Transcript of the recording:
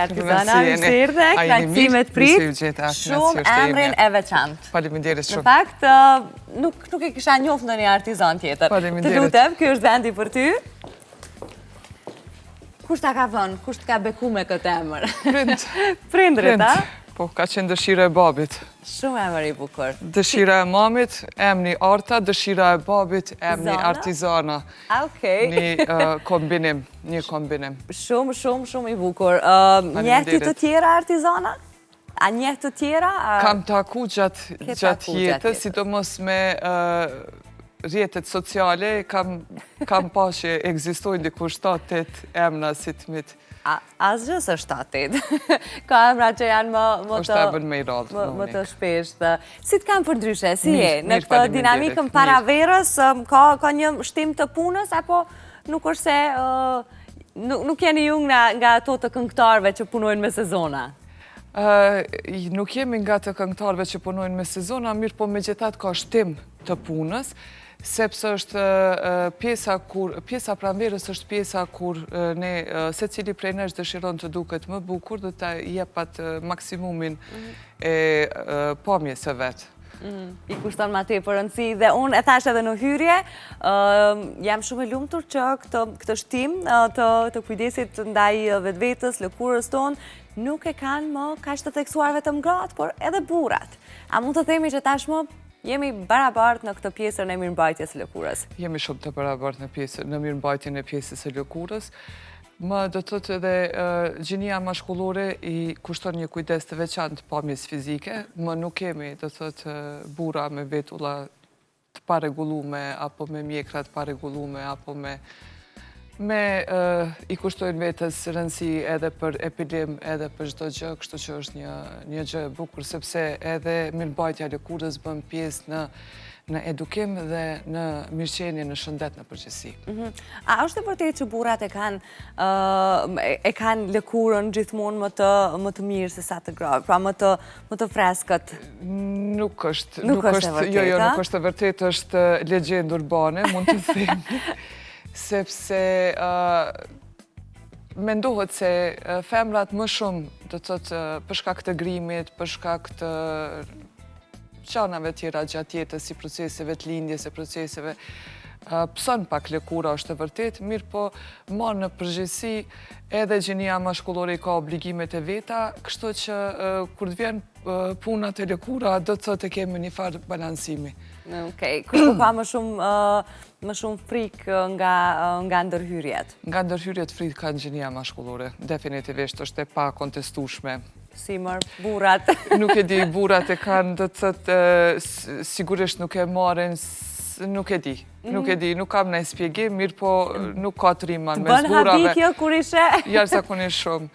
Artizana, mirë se erdhe, knaqësimet prit, shumë emrin e veçantë. Faleminderit shumë. Në fakt, nuk e kisha njoft në një artizan tjetër. Të lutem, ky është vendi për ty. Kush ta ka thënë, kush të ka beku me këtë emër? Prindrit, a? Po, ka qenë dëshira e babit. Shumë emër i bukur. Dëshira e mamit, emni Arta, dëshira e babit, emni Artizana. Okej. Një kombinim. Shumë i bukur. Njeh ti të tjera Artizana? A njeh të tjera? Kam taku gjatë jetës, sidomos me rjetet sociale, kam pa që egzistojnë dikush 7-8 emna si të mitë. Asgjë së 7-8. Ka emra që janë më të shpeshtë. Si të kam për ndryshe, si je? Në këtë dinamikën para verës, ka një shtim të punës, apo nuk është se nuk jeni ju nga ato të këngëtarve që punojnë me sezona? Nuk jemi nga të këngëtarve që punojnë me sezona, mirë po me gjithat ka shtim të punës, sepse është pjesa pranverës është pjesa kur se cili prej nesh dëshiron të duket më bukur dhe të jepat maksimumin e pamjes së vetë. I kushton ma te për rëndësi dhe unë e thash edhe në hyrje, jam shumë e lumtur që këtë shtim të kujdesit ndaj vetvetes, lëkurës tonë, nuk e kanë më kaq të theksuar vetëm gratë, por edhe burrat. A mund të themi që tashmë jemi barabart në këtë pjesën e mirëmbajtjes së lëkurës? Jemi shumë të barabart në mirëmbajtjen e pjesës së lëkurës. Më do të thotë edhe gjinia mashkullore i kushton një kujdes të veçantë pamjes fizike, më nuk kemi do të thotë burra me vetulla të paregullume apo me mjekra të paregullume apo me i kushtojnë vetës rëndësi edhe për epilim, edhe për çdo gjë, kështu që është një gjë e bukur, sepse edhe mirëmbajtja e lëkurës bën pjesë në edukim dhe në mirëqenie në shëndet në përgjithësi. A është e vërtetë që burrat e kanë lëkurën gjithmonë më të mirë se sa të gratë, pra më të freskët? Nuk është e vërtetë. Jo, nuk është e vërtetë, është legjendë urbane, mund të themi. Sepse mendohet se femrat më shumë, do të thotë, për shkak të grimit, për shkak të çanave tjera gjatë jetës, si proceseve të lindjes, e proceseve, pëson pak lëkura, është e vërtetë, mirë po marrë në përgjithësi edhe gjinia mashkullore ka obligimet e veta, kështu që kur të vjen puna te lëkura, do të thotë kemi një farë balancimi. Okej, kështu ka më shumë frikë nga ndërhyrjet? Nga ndërhyrjet frikë ka gjinia mashkullore, definitivisht është e pa kontestueshme. Si mërë burrat? Nuk e di, burrat e kanë, do të thotë, sigurisht nuk e marrin, nuk e di, nuk kam në spjegim, mirë po nuk ka të riman mes burrave. Bën habit kjo kur ishe? Jashtëzakonisht shumë.